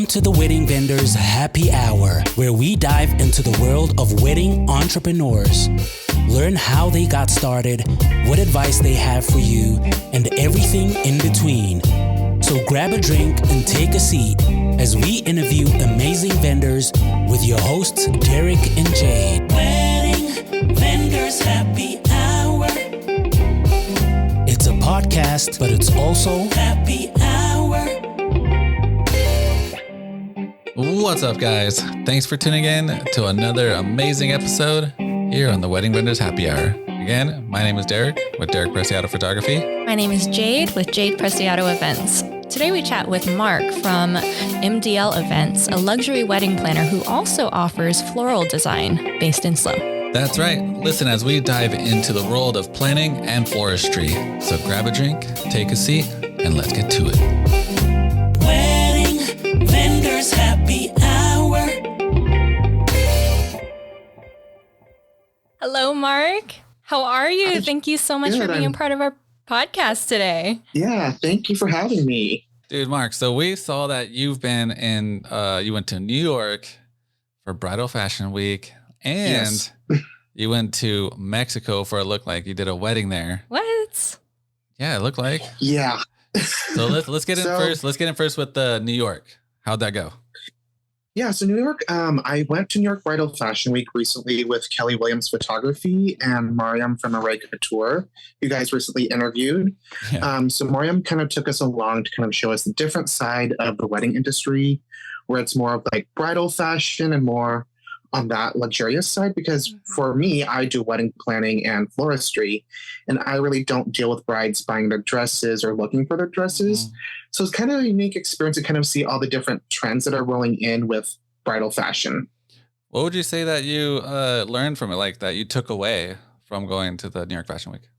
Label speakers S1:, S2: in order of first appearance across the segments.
S1: Welcome to the Wedding Vendors Happy Hour, where we dive into the world of wedding entrepreneurs. Learn how they got started, what advice they have for you, and everything in between. So grab a drink and take a seat as we interview amazing vendors with your hosts, Derek and Jade. Wedding Vendors Happy Hour. It's a podcast, but it's also happy hour.
S2: What's up, guys? Thanks for tuning in to another amazing episode here on the Wedding Vendors Happy Hour. Again, my name is Derek with Derek Preciado Photography.
S3: My name is Jade with Jade Preciado Events. Today we chat with Mark from MDL Events, a luxury wedding planner who also offers floral design based in SLO.
S2: That's right. Listen as we dive into the world of planning and floristry. So grab a drink, take a seat, and let's get to it.
S1: Wedding Vendors Happy Hour.
S3: Hello, Mark. How are you? Thank you so much for being a part of our podcast today.
S4: Yeah, thank you for having me.
S2: Dude, Mark, so we saw that you've been in, you went to New York for Bridal Fashion Week, and
S4: Yes.
S2: you went to Mexico for it looked like you did a wedding there.
S3: What?
S2: Yeah, it looked like.
S4: Yeah.
S2: So let's get in
S4: So-
S2: first. Let's get in first with New York. How'd that go?
S4: Yeah, so New York, I went to New York Bridal Fashion Week recently with Kelly Williams Photography and Mariam from Array Couture, you guys recently interviewed.
S2: Yeah.
S4: So Mariam kind of took us along to kind of show us the different side of the wedding industry, where it's more of like bridal fashion and more on that luxurious side. Because for me, I do wedding planning and floristry, and I really don't deal with brides buying their dresses or looking for their dresses. So it's kind of a unique experience to kind of see all the different trends that are rolling in with bridal fashion.
S2: What would you say that you learned from it, like that you took away from going to the New York Fashion Week?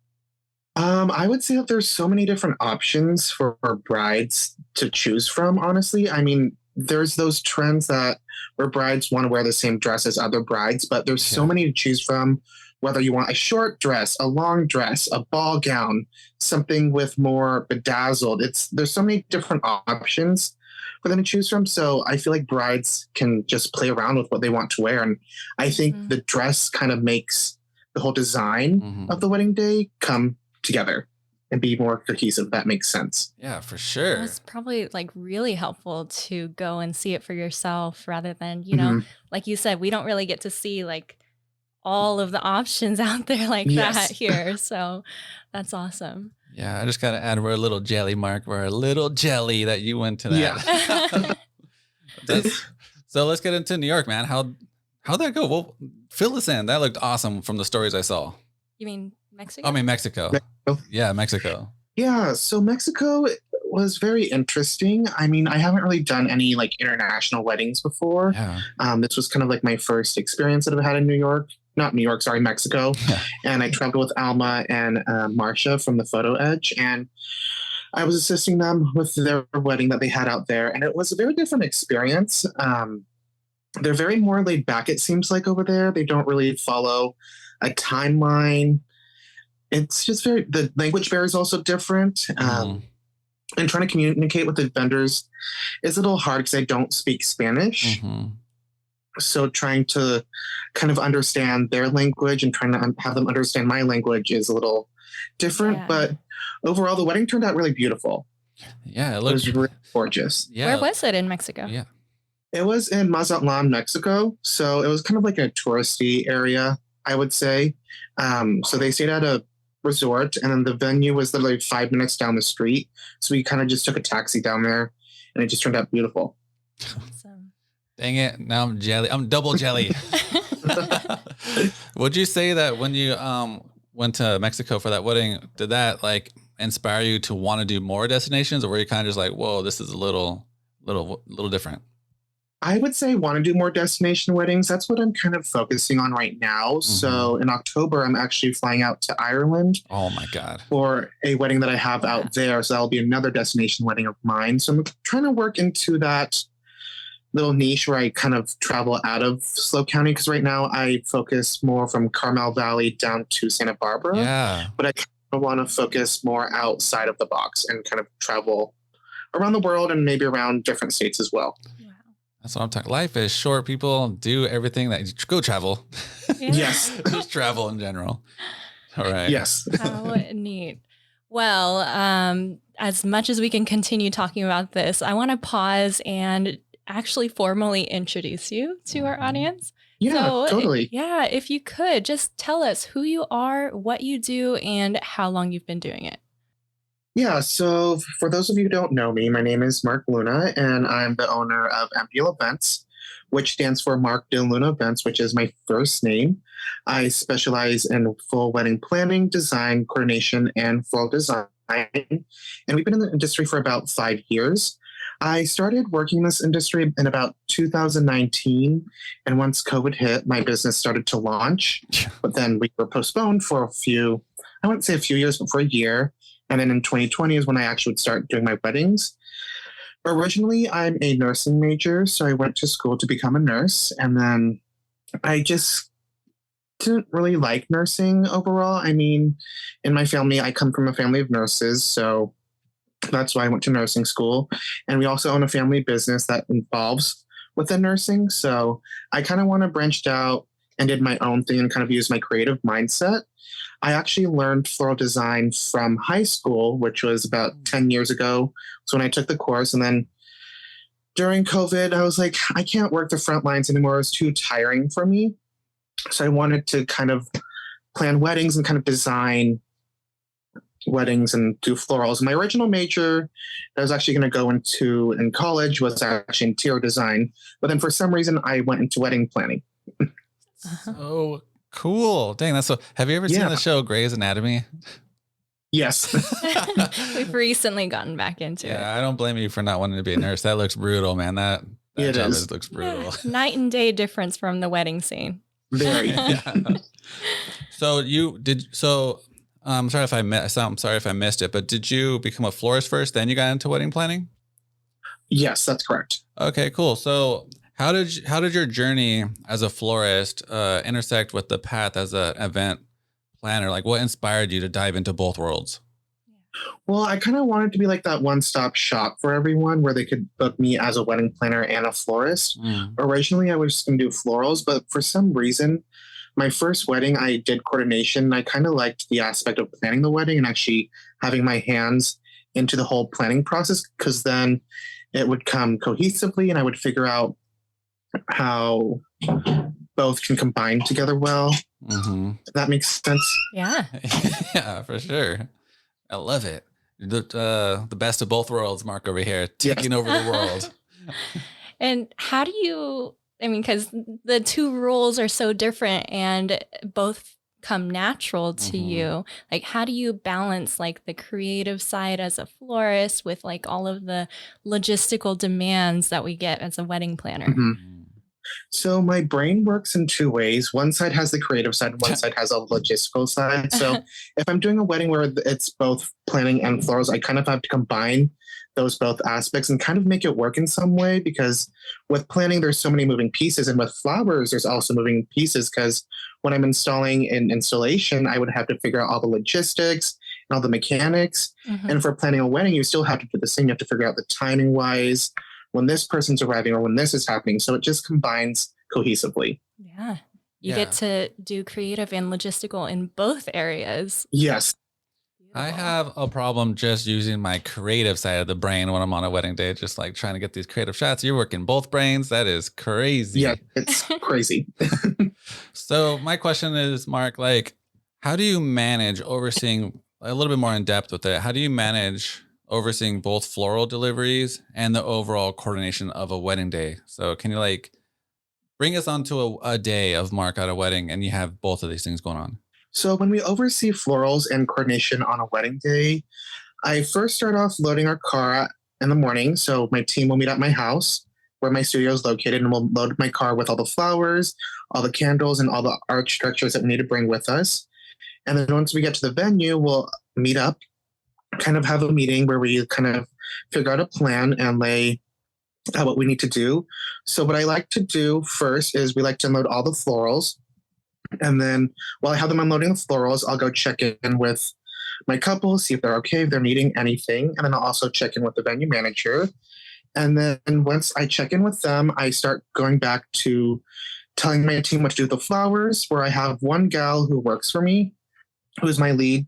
S4: I would say that there's so many different options for brides to choose from, honestly. I mean, there's those trends that where brides want to wear the same dress as other brides, but there's so many to choose from, whether you want a short dress, a long dress, a ball gown, something with more bedazzled. There's so many different options for them to choose from. So I feel like brides can just play around with what they want to wear. And I think the dress kind of makes the whole design of the wedding day come together and be more cohesive. That makes sense.
S2: Yeah, for sure.
S3: It's probably like really helpful to go and see it for yourself rather than, you know, like you said, we don't really get to see like all of the options out there like that here. So that's awesome.
S2: Yeah, I just got to add, we're a little jelly, Mark. We're a little jelly that you went to that.
S4: Yeah.
S2: So let's get into New York, man. How'd that go? Well, fill us in. That looked awesome from the stories I saw.
S3: You mean Mexico?
S2: I mean, Mexico.
S4: Mexico.
S2: Yeah, Mexico.
S4: Yeah, so Mexico was very interesting. I mean, I haven't really done any like international weddings before.
S2: Yeah.
S4: This was kind of like my first experience that I've had in Mexico.
S2: Yeah.
S4: And I traveled with Alma and Marsha from the Photo Edge, and I was assisting them with their wedding that they had out there. And it was a very different experience. They're very more laid back, it seems like, over there. They don't really follow a timeline. It's just the language barrier is also different. And trying to communicate with the vendors is a little hard because I don't speak Spanish. So trying to kind of understand their language and trying to have them understand my language is a little different.
S3: Yeah.
S4: But overall, the wedding turned out really beautiful.
S2: Yeah,
S4: It was really gorgeous.
S2: Yeah.
S3: Where was it in Mexico?
S2: Yeah.
S4: It was in Mazatlan, Mexico. So it was kind of like a touristy area, I would say. So they stayed at a resort, and then the venue was literally 5 minutes down the street. So we kind of just took a taxi down there, and it just turned out beautiful.
S3: Awesome.
S2: Dang it. Now I'm jelly. I'm double jelly. Would you say that when you went to Mexico for that wedding, did that like inspire you to want to do more destinations, or were you kind of just like, whoa, this is a little different?
S4: I would say want to do more destination weddings. That's what I'm kind of focusing on right now. So in October, I'm actually flying out to Ireland
S2: Oh my God.
S4: for a wedding that I have out there. So that'll be another destination wedding of mine. So I'm trying to work into that little niche where I kind of travel out of SLO County, because right now I focus more from Carmel Valley down to Santa Barbara.
S2: Yeah.
S4: But I kind of want to focus more outside of the box and kind of travel around the world and maybe around different states as well.
S2: That's what I'm talking. Life is short. People do everything that go travel.
S3: Yeah.
S4: Yes.
S2: Just travel in general. All right.
S4: Yes.
S3: How neat. Well, as much as we can continue talking about this, I want to pause and actually formally introduce you to our audience.
S4: Yeah,
S3: So,
S4: totally.
S3: yeah, if you could just tell us who you are, what you do, and how long you've been doing it.
S4: Yeah, so for those of you who don't know me, my name is Mark Luna, and I'm the owner of MDL Events, which stands for Mark Dillon Events, which is my first name. I specialize in full wedding planning, design, coordination, and floral design. And we've been in the industry for about 5 years. I started working in this industry in about 2019. And once COVID hit, my business started to launch. But then we were postponed for I wouldn't say a few years, but for a year. And then in 2020 is when I actually would start doing my weddings. Originally, I'm a nursing major, so I went to school to become a nurse. And then I just didn't really like nursing overall. I mean, in my family, I come from a family of nurses, so that's why I went to nursing school. And we also own a family business that involves within nursing. So I kind of want to branched out and did my own thing and kind of use my creative mindset. I actually learned floral design from high school, which was about 10 years ago. So when I took the course, and then during COVID, I was like, I can't work the front lines anymore. It was too tiring for me. So I wanted to kind of plan weddings and kind of design weddings and do florals. My original major that I was actually going to go into in college was actually interior design. But then for some reason, I went into wedding planning.
S2: So cool. Dang, that's so. Have you ever seen the show Grey's Anatomy?
S4: Yes.
S3: We've recently gotten back into it.
S2: Yeah, I don't blame you for not wanting to be a nurse. That looks brutal, man. That job looks brutal.
S3: Yeah, night and day difference from the wedding scene.
S4: Very.
S2: Yeah. So you did. So I'm sorry if I missed it. But did you become a florist first, then you got into wedding planning?
S4: Yes, that's correct.
S2: Okay, cool. So how did your journey as a florist intersect with the path as an event planner? Like, what inspired you to dive into both worlds?
S4: Well, I kind of wanted to be like that one-stop shop for everyone where they could book me as a wedding planner and a florist. Originally, I was just going to do florals, but for some reason, my first wedding, I did coordination. I kind of liked the aspect of planning the wedding and actually having my hands into the whole planning process, because then it would come cohesively and I would figure out how both can combine together well. If that makes sense.
S3: Yeah.
S2: Yeah, for sure. I love it. The best of both worlds, Mark over here, taking over the world.
S3: And how do you, I mean, because the two roles are so different and both come natural to you. Like, how do you balance like the creative side as a florist with like all of the logistical demands that we get as a wedding planner?
S4: So my brain works in two ways. One side has the creative side, one side has a logistical side. So if I'm doing a wedding where it's both planning and florals, I kind of have to combine those both aspects and kind of make it work in some way, because with planning, there's so many moving pieces. And with flowers, there's also moving pieces, because when I'm installing an installation, I would have to figure out all the logistics and all the mechanics. And for planning a wedding, you still have to do the same. You have to figure out the timing wise, when this person's arriving or when this is happening. So it just combines cohesively.
S3: Yeah. You get to do creative and logistical in both areas.
S4: Yes.
S2: I have a problem just using my creative side of the brain when I'm on a wedding day, just like trying to get these creative shots. You're working both brains. That is crazy.
S4: Yeah, it's crazy.
S2: So my question is, Mark, like, how do you manage overseeing a little bit more in depth with it? How do you manage overseeing both floral deliveries and the overall coordination of a wedding day? So can you like bring us onto a day of Mark at a wedding and you have both of these things going on?
S4: So when we oversee florals and coordination on a wedding day, I first start off loading our car in the morning. So my team will meet at my house where my studio is located, and we'll load my car with all the flowers, all the candles, and all the art structures that we need to bring with us. And then once we get to the venue, we'll meet up, kind of have a meeting where we kind of figure out a plan and lay out what we need to do. So what I like to do first is we like to unload all the florals. And then while I have them unloading the florals, I'll go check in with my couple, see if they're okay, if they're needing anything. And then I'll also check in with the venue manager. And then once I check in with them, I start going back to telling my team what to do with the flowers, where I have one gal who works for me, who's my lead,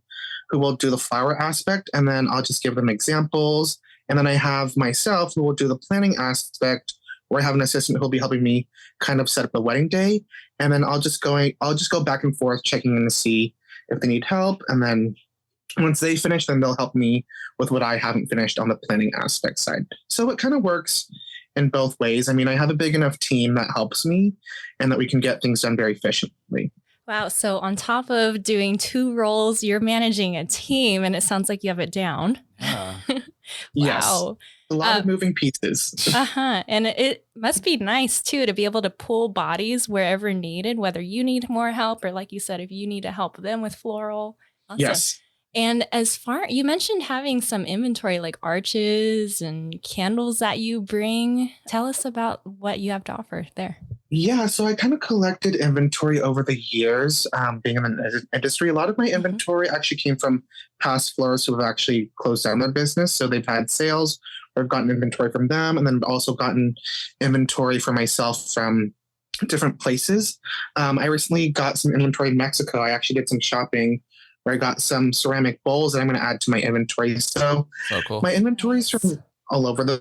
S4: who will do the flower aspect. And then I'll just give them examples. And then I have myself who will do the planning aspect, where I have an assistant who will be helping me kind of set up the wedding day. And then I'll just go back and forth checking in to see if they need help. And then once they finish, then they'll help me with what I haven't finished on the planning aspect side. So it kind of works in both ways. I mean, I have a big enough team that helps me and that we can get things done very efficiently.
S3: Wow. So on top of doing 2 roles, you're managing a team, and it sounds like you have it down.
S2: Yeah.
S3: Wow.
S4: Yes. A lot of moving pieces.
S3: And it must be nice too to be able to pull bodies wherever needed, whether you need more help or, like you said, if you need to help them with floral. Awesome.
S4: Yes.
S3: And you mentioned having some inventory like arches and candles that you bring. Tell us about what you have to offer there.
S4: Yeah, so I kind of collected inventory over the years, being in the industry. A lot of my inventory actually came from past florists who have actually closed down their business. So they've had sales or gotten inventory from them, and then also gotten inventory for myself from different places. I recently got some inventory in Mexico. I actually did some shopping where I got some ceramic bowls that I'm going to add to my inventory. So
S2: cool.
S4: My inventory is from all over the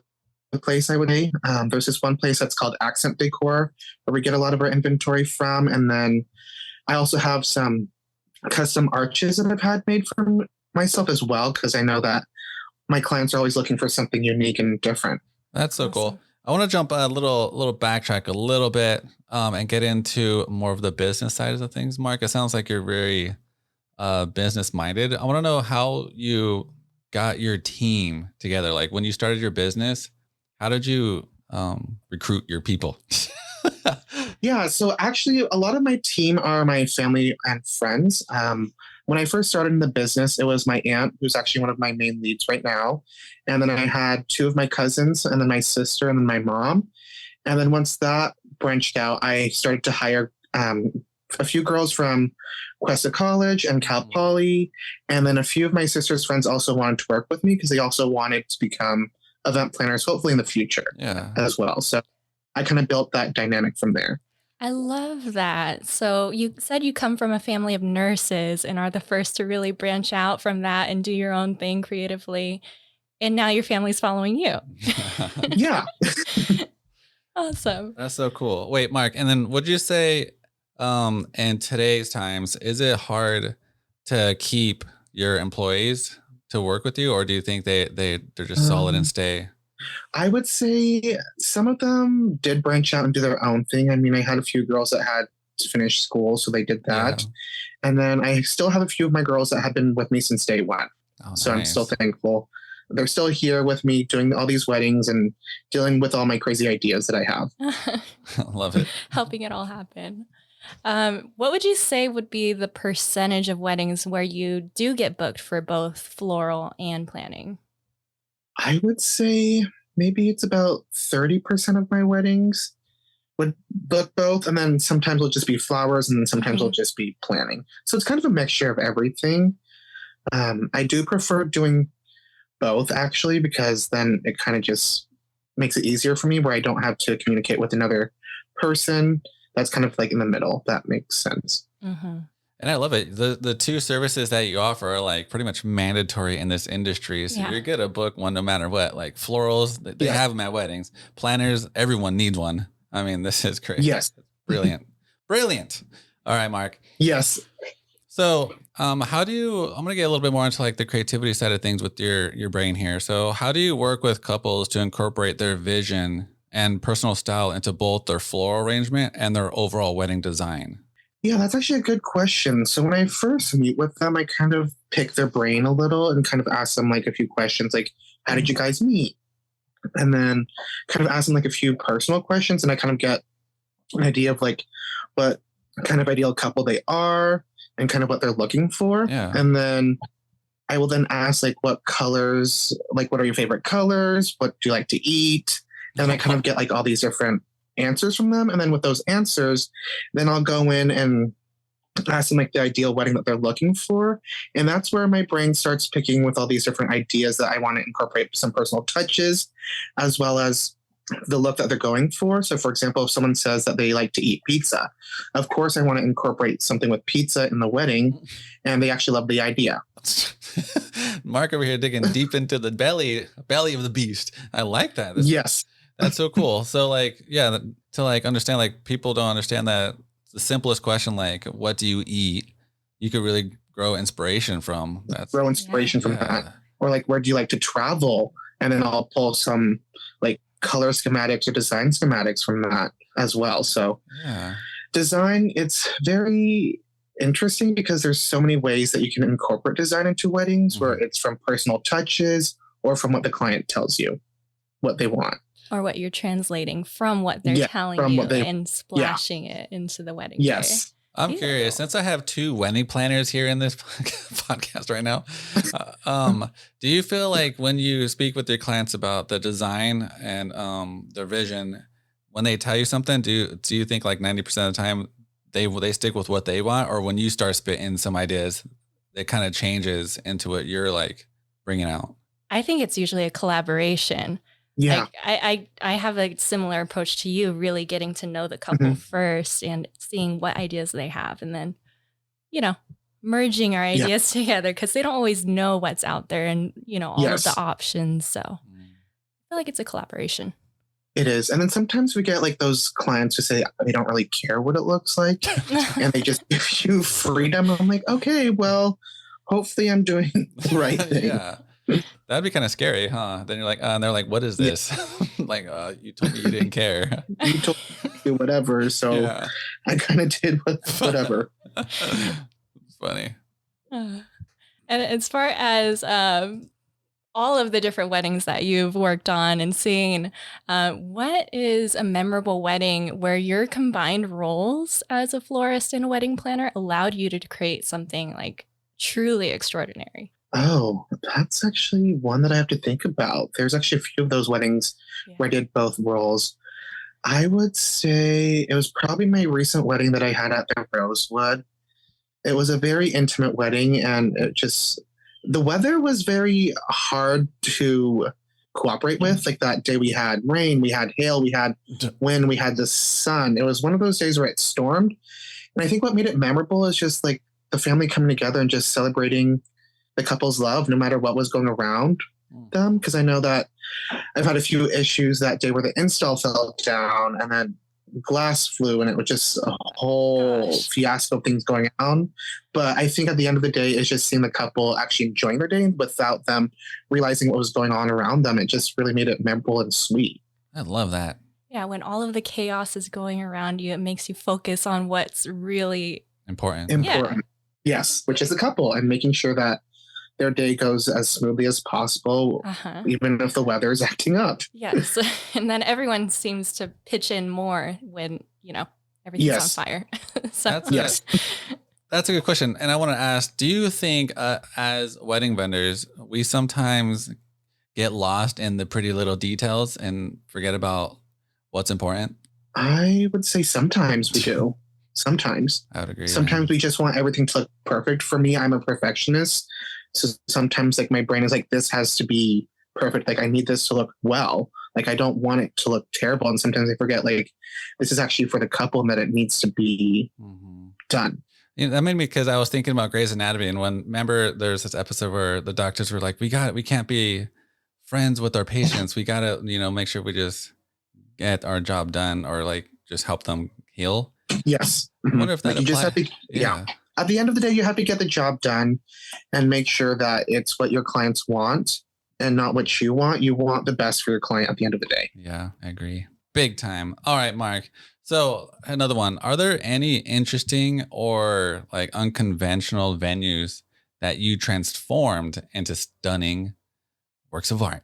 S4: place, I would say. There's this one place that's called Accent Decor where we get a lot of our inventory from. And then I also have some custom arches that I've had made for myself as well, because I know that my clients are always looking for something unique and different.
S2: That's so cool. I want to jump a little backtrack a little bit and get into more of the business side of things, Mark. It sounds like you're very business minded. I want to know how you got your team together. Like when you started your business, how did you recruit your people?
S4: Yeah, so actually a lot of my team are my family and friends. When I first started in the business, it was my aunt, who's actually one of my main leads right now. And then I had 2 of my cousins, and then my sister, and then my mom. And then once that branched out, I started to hire a few girls from Cuesta College and Cal Poly. And then a few of my sister's friends also wanted to work with me because they also wanted to become event planners, hopefully in the future as well. So I kind of built that dynamic from there.
S3: I love that. So you said you come from a family of nurses and are the first to really branch out from that and do your own thing creatively. And now your family's following you.
S4: Yeah.
S3: Awesome.
S2: That's so cool. Wait, Mark, and then would you say in today's times, is it hard to keep your employees to work with you, or do you think they're just solid and stay?
S4: I would say some of them did branch out and do their own thing. I mean, I had a few girls that had to finish school, so they did that. Yeah. And then I still have a few of my girls that have been with me since day one. So nice. I'm still thankful. They're still here with me doing all these weddings and dealing with all my crazy ideas that I have.
S2: Love it.
S3: Helping it all happen. What would you say would be the percentage of weddings where you do get booked for both floral and planning?
S4: I would say maybe it's about 30% of my weddings would book both. And then sometimes it'll just be flowers, and then sometimes it'll just be planning. So it's kind of a mixture of everything. I do prefer doing both, actually, because then it kind of just makes it easier for me where I don't have to communicate with another person. That's kind of like in the middle. That makes sense.
S3: Mm-hmm.
S2: And I love it. The 2 services that you offer are like pretty much mandatory in this industry. So you're good to book one no matter what. Like florals, they have them at weddings. Planners, everyone needs one. I mean, this is crazy.
S4: Yes.
S2: Brilliant. Brilliant. All right, Mark.
S4: Yes.
S2: So how do you, I'm going to get a little bit more into like the creativity side of things with your brain here. So how do you work with couples to incorporate their vision and personal style into both their floral arrangement and their overall wedding design?
S4: Yeah, that's actually a good question. So when I first meet with them, I kind of pick their brain a little and kind of ask them like a few questions, like, how did you guys meet? And then kind of ask them like a few personal questions, and I kind of get an idea of like what kind of ideal couple they are and kind of what they're looking for.
S2: Yeah.
S4: And then I will then ask like what colors, like what are your favorite colors? What do you like to eat? And I kind of get like all these different answers from them. And then with those answers, then I'll go in and ask them like the ideal wedding that they're looking for. And that's where my brain starts picking with all these different ideas that I want to incorporate some personal touches, as well as the look that they're going for. So for example, if someone says that they like to eat pizza, of course I want to incorporate something with pizza in the wedding, and they actually love the idea.
S2: Mark over here digging deep into the belly of the beast. I like that.
S4: Yes.
S2: That's so cool. So like, yeah, to like understand, like people don't understand that the simplest question, like what do you eat? You could really grow inspiration from that.
S4: Grow inspiration from that. Or like, where do you like to travel? And then I'll pull some like color schematics or design schematics from that as well. So design, it's very interesting because there's so many ways that you can incorporate design into weddings, where it's from personal touches or from what the client tells you what they want.
S3: Or what you're translating from what they're telling you and splashing it into the wedding day.
S2: I'm curious, since I have 2 wedding planners here in this podcast right now, do you feel like when you speak with your clients about the design and their vision, when they tell you something, do you think like 90% of the time they stick with what they want, or when you start spitting some ideas, it kind of changes into what you're like bringing out?
S3: I think it's usually a collaboration.
S4: Yeah.
S3: Like I have a similar approach to you, really getting to know the couple first and seeing what ideas they have, and then, merging our ideas together, because they don't always know what's out there and, all of the options. So I feel like it's a collaboration.
S4: It is. And then sometimes we get like those clients who say they don't really care what it looks like and they just give you freedom. I'm like, okay, well, hopefully I'm doing the right thing.
S2: Yeah. That'd be kind of scary, huh? Then you're like, and they're like, what is this? Like, you told me you didn't care.
S4: You told me to do whatever. So I kind of did whatever.
S2: It's funny.
S3: And as far as all of the different weddings that you've worked on and seen, what is a memorable wedding where your combined roles as a florist and a wedding planner allowed you to create something like truly extraordinary?
S4: Oh, that's actually one that I have to think about. There's actually a few of those weddings where I did both roles. I would say it was probably my recent wedding that I had at the Rosewood. It was a very intimate wedding, and the weather was very hard to cooperate with. Like that day we had rain, we had hail, we had wind, we had the sun. It was one of those days where it stormed. And I think what made it memorable is just like the family coming together and just celebrating the couple's love, no matter what was going around them. Because I know that I've had a few issues that day where the install fell down and then glass flew, and it was just a whole fiasco of things going on. But I think at the end of the day, it's just seeing the couple actually enjoying their day without them realizing what was going on around them. It just really made it memorable and sweet.
S2: I love that.
S3: Yeah, when all of the chaos is going around you, it makes you focus on what's really
S2: important.
S4: Yes, which is the couple, and making sure that their day goes as smoothly as possible, even if the weather is acting up.
S3: Yes. And then everyone seems to pitch in more when, everything's on fire. So.
S2: That's a good question. And I want to ask, do you think as wedding vendors, we sometimes get lost in the pretty little details and forget about what's important?
S4: I would say sometimes we do. Sometimes.
S2: I would agree.
S4: Sometimes we just want everything to look perfect. For me, I'm a perfectionist. So sometimes like my brain is like, this has to be perfect. Like I need this to look well. Like I don't want it to look terrible. And sometimes I forget like this is actually for the couple and that it needs to be done.
S2: That made me, because I was thinking about Grey's Anatomy, and remember there's this episode where the doctors were like, we can't be friends with our patients. We got to, make sure we just get our job done, or like just help them heal.
S4: Yes.
S2: I wonder if that
S4: you just have to, At the end of the day, you have to get the job done and make sure that it's what your clients want and not what you want. You want the best for your client at the end of the day.
S2: Yeah, I agree. Big time. All right, Mark. So another one. Are there any interesting or like unconventional venues that you transformed into stunning works of art?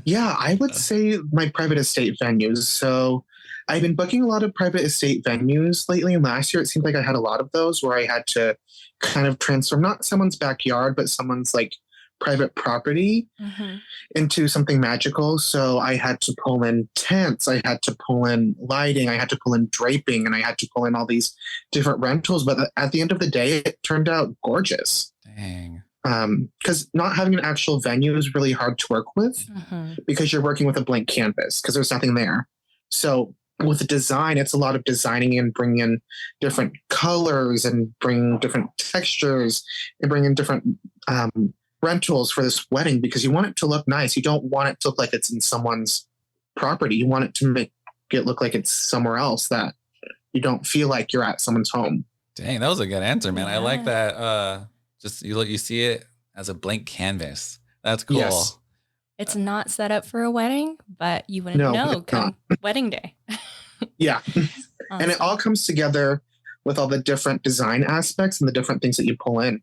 S4: Yeah, I would say my private estate venues. So I've been booking a lot of private estate venues lately. And last year, it seemed like I had a lot of those where I had to kind of transform, not someone's backyard, but someone's like private property into something magical. So I had to pull in tents, I had to pull in lighting, I had to pull in draping, and I had to pull in all these different rentals. But at the end of the day, it turned out gorgeous.
S2: Dang.
S4: Because not having an actual venue is really hard to work with because you're working with a blank canvas because there's nothing there. So with the design, it's a lot of designing and bringing in different colors and bringing different textures and bringing in different rentals for this wedding because you want it to look nice. You don't want it to look like it's in someone's property. You want it to make it look like it's somewhere else, that you don't feel like you're at someone's home.
S2: Dang, that was a good answer, man. I like that. Just you see it as a blank canvas. That's cool.
S4: Yes.
S3: It's not set up for a wedding, but you wouldn't know come wedding day.
S4: Yeah.
S3: Awesome.
S4: And it all comes together with all the different design aspects and the different things that you pull in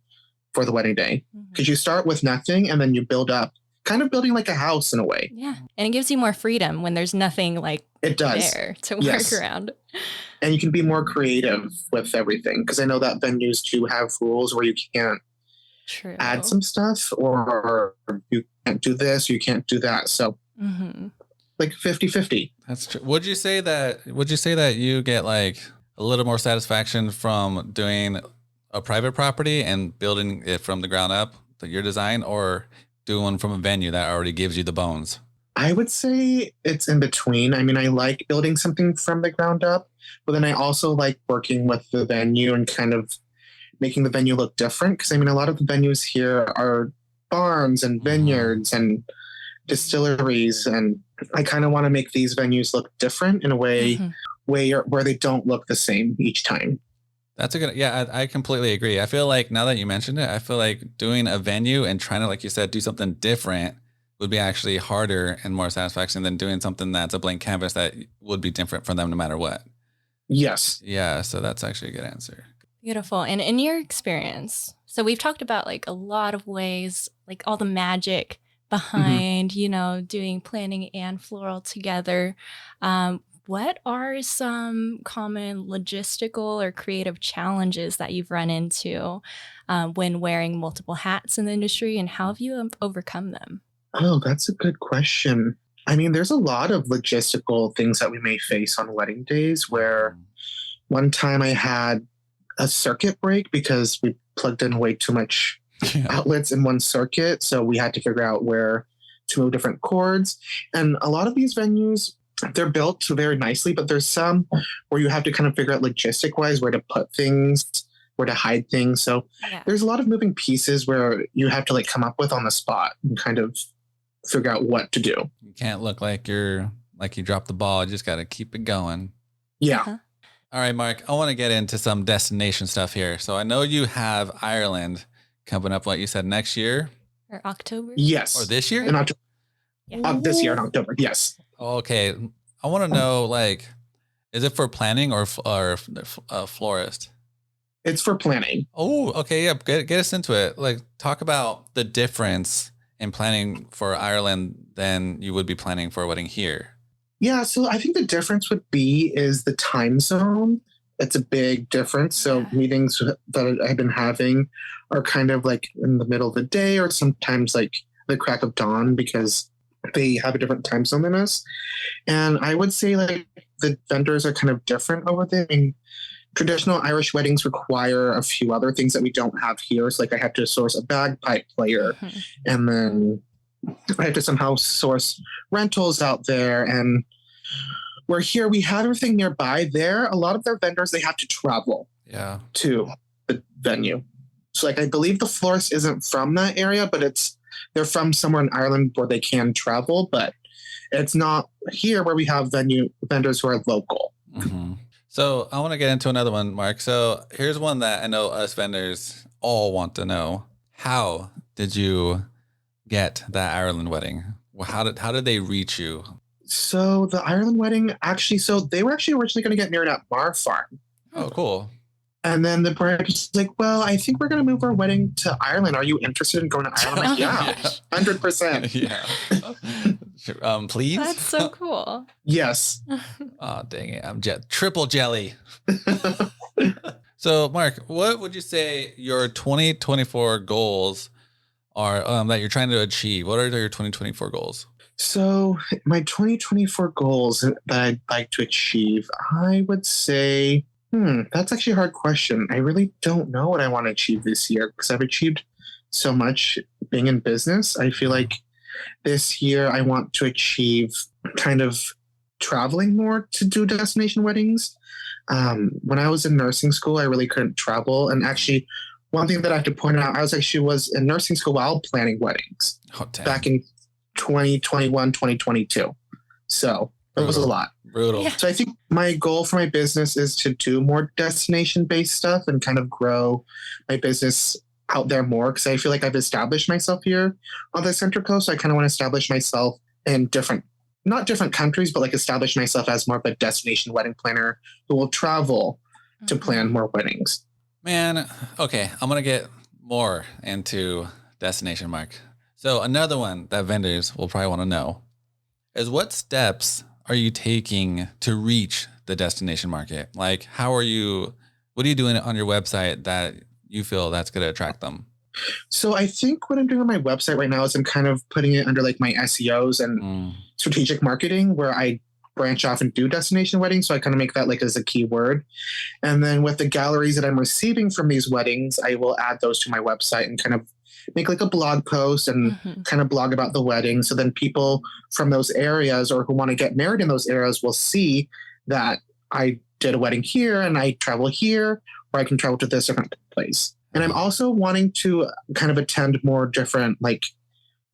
S4: for the wedding day. Because you start with nothing and then you build up, kind of building like a house in a way.
S3: Yeah. And it gives you more freedom when there's nothing like
S4: it does
S3: there to work around.
S4: And you can be more creative with everything. Because I know that venues do have rules where you can't add some stuff, or you can't do this, or you can't do that. So like 50-50.
S2: That's true. Would you say that you get like a little more satisfaction from doing a private property and building it from the ground up, your design, or doing one from a venue that already gives you the bones?
S4: I would say it's in between. I mean, I like building something from the ground up, but then I also like working with the venue and kind of making the venue look different. Because I mean, a lot of the venues here are barns and vineyards and distilleries, and I kind of want to make these venues look different in a way where they don't look the same each time.
S2: That's a good, I completely agree. I feel like now that you mentioned it, I feel like doing a venue and trying to, like you said, do something different would be actually harder and more satisfaction than doing something that's a blank canvas that would be different for them no matter what.
S4: Yes.
S2: Yeah. So that's actually a good answer.
S3: Beautiful. And in your experience, so we've talked about like a lot of ways, like all the magic behind, doing planning and floral together. What are some common logistical or creative challenges that you've run into when wearing multiple hats in the industry, and how have you overcome them?
S4: Oh, that's a good question. I mean, there's a lot of logistical things that we may face on wedding days, where one time I had a circuit break because we plugged in way too much outlets in one circuit. So we had to figure out where to move different cords. And a lot of these venues, they're built very nicely, but there's some where you have to kind of figure out logistic wise where to put things, where to hide things. So there's a lot of moving pieces where you have to like come up with on the spot and kind of figure out what to do.
S2: You can't look like you dropped the ball. You just got to keep it going.
S4: Yeah.
S2: All right, Mark, I want to get into some destination stuff here. So I know you have Ireland coming up, what you said, next year?
S3: Or October?
S2: Yes. Or this year?
S4: In October. This year in October, yes.
S2: Okay. I want to know, like, is it for planning or florist?
S4: It's for planning.
S2: Oh, okay. Yeah. Get us into it. Like, talk about the difference in planning for Ireland than you would be planning for a wedding here.
S4: Yeah, so I think the difference would be is the time zone. It's a big difference. So meetings that I've been having are kind of like in the middle of the day or sometimes like the crack of dawn because they have a different time zone than us. And I would say like the vendors are kind of different over there. I mean, traditional Irish weddings require a few other things that we don't have here. So like I have to source a bagpipe player and then I have to somehow source rentals out there. And where here we have everything nearby. There, a lot of their vendors, they have to travel to the venue. So like I believe the florist isn't from that area, but they're from somewhere in Ireland where they can travel, but it's not here where we have vendors who are local.
S2: So I want to get into another one, Mark. So here's one that I know us vendors all want to know. How did you get that Ireland wedding? How did they reach you? So
S4: the Ireland wedding they were actually originally going to get married at Mar Farm.
S2: Oh, cool.
S4: And then the bride was like, well, I think we're going to move our wedding to Ireland. Are you interested in going to Ireland? I'm like, yeah, 100%.
S2: Yeah. Please?
S3: That's so cool.
S4: Yes.
S2: Oh, dang it. I'm triple jelly. So, Mark, what would you say your 2024 goals are that you're trying to achieve? What are your 2024 goals?
S4: So my 2024 goals that I'd like to achieve, I would say, that's actually a hard question. I really don't know what I want to achieve this year because I've achieved so much being in business. I feel like this year I want to achieve kind of traveling more to do destination weddings. When I was in nursing school, I really couldn't travel. And actually, one thing that I have to point out, I was in nursing school while planning weddings back in 2021, 2022. So it was a lot.
S2: Brutal.
S3: Yeah.
S4: So I think my goal for my business is to do more destination-based stuff and kind of grow my business out there more because I feel like I've established myself here on the Central Coast. So I kind of want to establish myself in not different countries, but like establish myself as more of a destination wedding planner who will travel to plan more weddings.
S2: Man, okay, I'm going to get more into destination, Mark. So another one that vendors will probably want to know is what steps are you taking to reach the destination market? Like, what are you doing on your website that you feel that's going to attract them?
S4: So I think what I'm doing on my website right now is I'm kind of putting it under like my SEOs and strategic marketing where I branch off and do destination weddings. So I kind of make that like as a keyword. And then with the galleries that I'm receiving from these weddings, I will add those to my website and kind of make like a blog post and kind of blog about the wedding. So then people from those areas or who want to get married in those areas will see that I did a wedding here and I travel here, or I can travel to this different place. And I'm also wanting to kind of attend more different like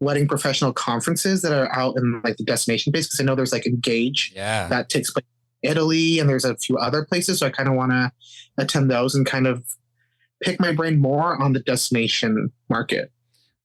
S4: wedding professional conferences that are out in like the destination base. Because I know there's like Engage that takes place in Italy and there's a few other places. So I kind of want to attend those and kind of pick my brain more on the destination market.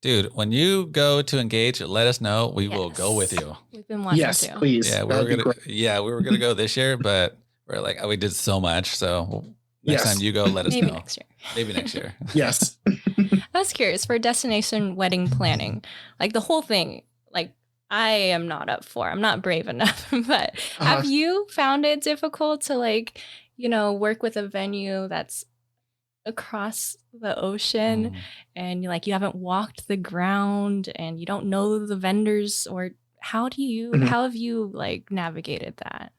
S2: Dude, when you go to Engage, let us know. We will go with you.
S3: We've been wanting
S4: Yes,
S3: to.
S4: please.
S2: Yeah, we were gonna go this year, but we're like, we did so much. So next time you go, let us know.
S3: Next year.
S2: Maybe next year.
S4: Yes.
S3: I was curious for destination wedding planning, like the whole thing, like I am not up for, I'm not brave enough, but have you found it difficult to like, work with a venue that's across the ocean and you haven't walked the ground and you don't know the vendors, or how have you like navigated that?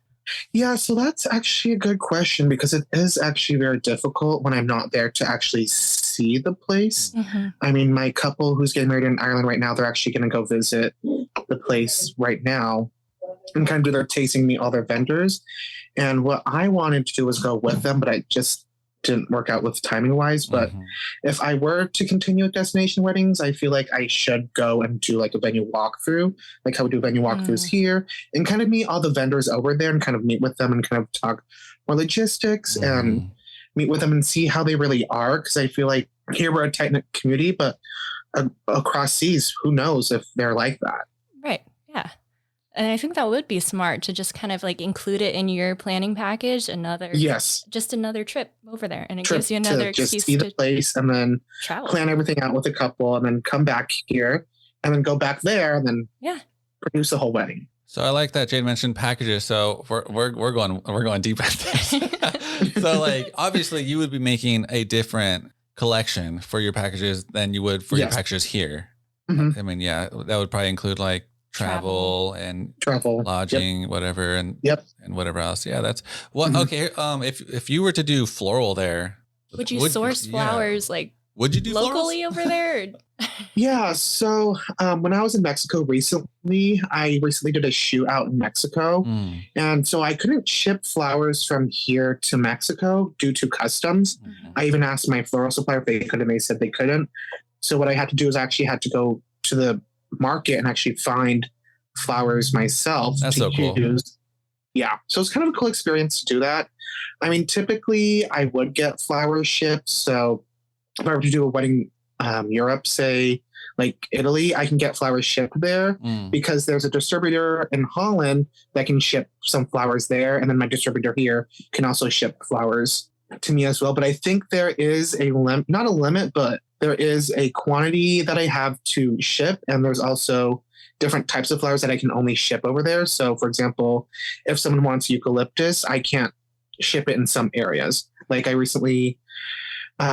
S4: Yeah, so that's actually a good question because it is actually very difficult when I'm not there to actually see the place. I mean, my couple who's getting married in Ireland right now, they're actually going to go visit the place right now and kind of do their tasting, meet all their vendors. And what I wanted to do was go with them, but I just didn't work out with timing wise. But if I were to continue with destination weddings, I feel like I should go and do like a venue walkthrough, like how we do venue walkthroughs here, and kind of meet all the vendors over there and kind of meet with them and kind of talk more logistics and meet with them and see how they really are. Because I feel like here we're a tight-knit community, but across seas, who knows if they're like that.
S3: Right. Yeah. And I think that would be smart to just kind of like include it in your planning package. Just another trip over there, and it gives you another excuse
S4: just see the place and then
S3: travel,
S4: plan everything out with a couple, and then come back here and then go back there and then produce the whole wedding.
S2: So I like that Jade mentioned packages. So we're going deep at this. So like obviously you would be making a different collection for your packages than you would for your packages here. I mean, that would probably include like travel, lodging, whatever, and whatever else. Yeah, that's what. Okay, if you were to do floral there,
S3: would you source flowers like?
S2: Would you do
S3: locally
S2: florals?
S3: Over there?
S4: Yeah. So when I was in Mexico recently, I did a shoot out in Mexico, and so I couldn't ship flowers from here to Mexico due to customs. I even asked my floral supplier if they could, and they said they couldn't. So what I had to do is I actually had to go to the market and actually find flowers myself.
S2: That's so cool.
S4: Yeah. So it's kind of a cool experience to do that. I mean, typically I would get flowers shipped. So if I were to do a wedding Europe, say like Italy, I can get flowers shipped there because there's a distributor in Holland that can ship some flowers there. And then my distributor here can also ship flowers to me as well. But I think there is not a limit, but there is a quantity that I have to ship. And there's also different types of flowers that I can only ship over there. So for example, if someone wants eucalyptus, I can't ship it in some areas. Like I recently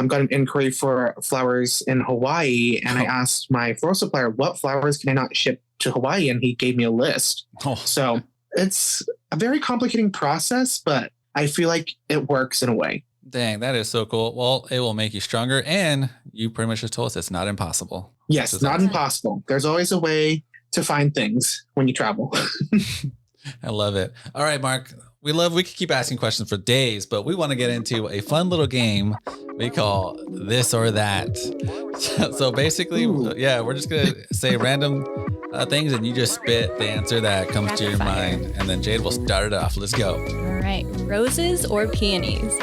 S4: got an inquiry for flowers in Hawaii, and I asked my floral supplier, what flowers can I not ship to Hawaii? And he gave me a list. So it's a very complicating process, but I feel like it works in a way.
S2: Dang, that is so cool. Well, it will make you stronger, and you pretty much just told us it's not impossible.
S4: Yes, not impossible. There's always a way to find things when you travel.
S2: I love it. All right, Mark, we could keep asking questions for days, but we want to get into a fun little game we call This or That. So basically, we're just going to say random things, and you just spit the answer that comes to your mind, and then Jade will start it off. Let's go.
S3: All right. Roses or peonies?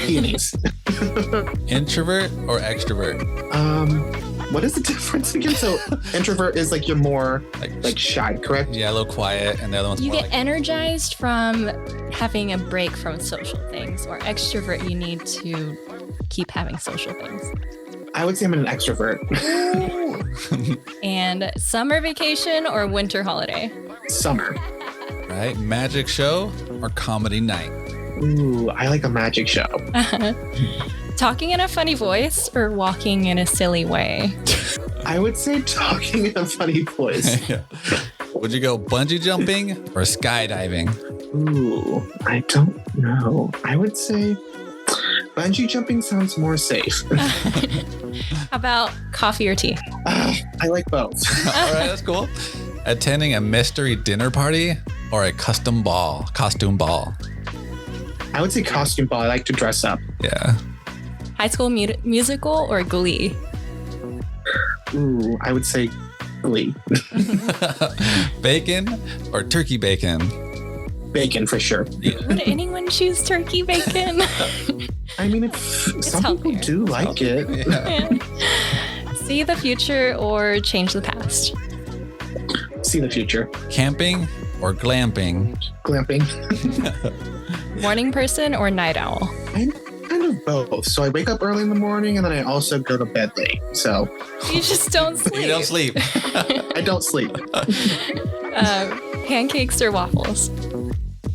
S4: Peonies.
S2: Introvert or extrovert?
S4: What is the difference again? So introvert is like you're more like shy, correct?
S2: Yeah, a little quiet, and the other one's
S3: you
S2: more
S3: get energized from having a break from social things, or extrovert, you need to keep having social things.
S4: I would say I'm an extrovert.
S3: And summer vacation or winter holiday?
S4: Summer.
S2: Right, magic show or comedy night?
S4: Ooh, I like a magic show.
S3: Talking in a funny voice or walking in a silly way?
S4: I would say talking in a funny voice.
S2: Yeah. Would you go bungee jumping or skydiving?
S4: Ooh, I don't know. I would say bungee jumping sounds more safe.
S3: How about coffee or tea?
S4: I like both.
S2: All right, that's cool. Attending a mystery dinner party or a costume ball?
S4: I would say costume ball. I like to dress up.
S2: Yeah.
S3: High School Musical or Glee?
S4: Ooh, I would say Glee.
S2: Bacon or turkey bacon?
S4: Bacon for sure.
S3: Would anyone choose turkey bacon?
S4: I mean, some
S3: healthier.
S4: people do like it.
S3: Yeah. See the future or change the past?
S4: See the future.
S2: Camping or glamping?
S4: Glamping.
S3: Morning person or night owl?
S4: I'm kind of both. So I wake up early in the morning and then I also go to bed late. So
S3: You just don't sleep.
S2: You don't sleep.
S4: I don't sleep.
S3: Pancakes or waffles?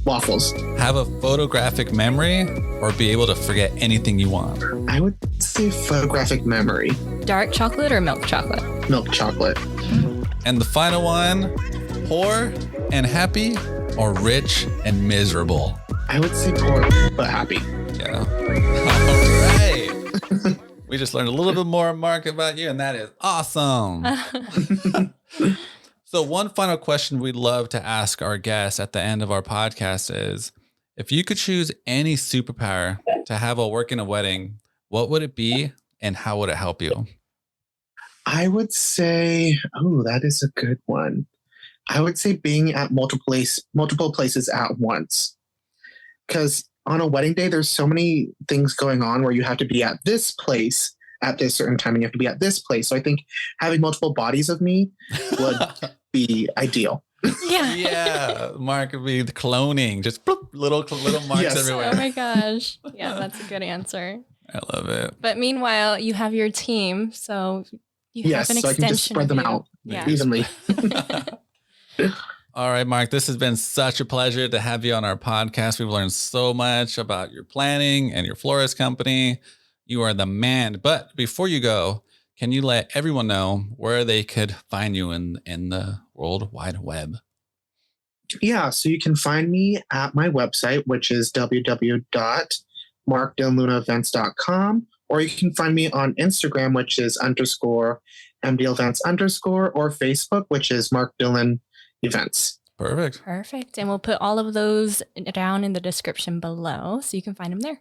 S4: Waffles.
S2: Have a photographic memory or be able to forget anything you want?
S4: I would say photographic memory.
S3: Dark chocolate or milk chocolate?
S4: Milk chocolate.
S2: And the final one, poor and happy or rich and miserable?
S4: I would say poor but happy.
S2: Yeah. All right. We just learned a little bit more, Mark, about you, and that is awesome. So one final question we'd love to ask our guests at the end of our podcast is, if you could choose any superpower to have while working a wedding, what would it be and how would it help you?
S4: I would say, that is a good one. I would say being at multiple places at once. Because on a wedding day, there's so many things going on where you have to be at this place at this certain time and you have to be at this place. So I think having multiple bodies of me would be ideal.
S3: Yeah.
S2: Yeah. Mark would be cloning, just bloop, little marks everywhere.
S3: Oh my gosh. Yeah, that's a good answer.
S2: I love it.
S3: But meanwhile, you have your team, so you have an extension.
S4: So I can just spread them out evenly.
S2: All right, Mark, this has been such a pleasure to have you on our podcast. We've learned so much about your planning and your florist company. You are the man. But before you go, can you let everyone know where they could find you in the World Wide Web?
S4: Yeah, so you can find me at my website, which is www.markdillonlunaevents.com, or you can find me on Instagram, which is _MDL Events _ or Facebook, which is Mark Dillon Events.
S2: Perfect.
S3: And we'll put all of those down in the description below so you can find them there.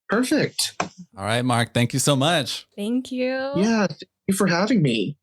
S4: Perfect.
S2: All right, Mark, thank you so much.
S3: Thank you.
S4: Yeah, thank you for having me.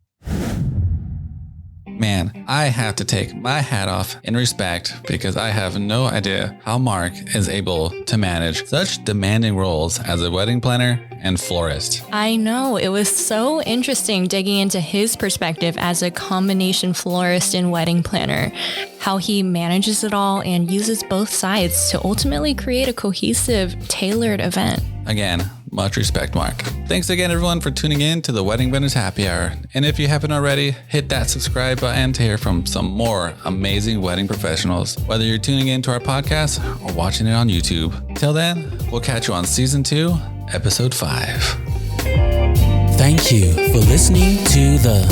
S2: Man, I have to take my hat off in respect because I have no idea how Mark is able to manage such demanding roles as a wedding planner and florist.
S3: I know. It was so interesting digging into his perspective as a combination florist and wedding planner, how he manages it all and uses both sides to ultimately create a cohesive, tailored event.
S2: Again, Much respect, Mark. Thanks again, everyone, for tuning in to the Wedding Vendors Happy Hour. And if you haven't already, hit that subscribe button to hear from some more amazing wedding professionals, whether you're tuning in to our podcast or watching it on YouTube. Till then, we'll catch you on Season 2, Episode 5.
S1: Thank you for listening to the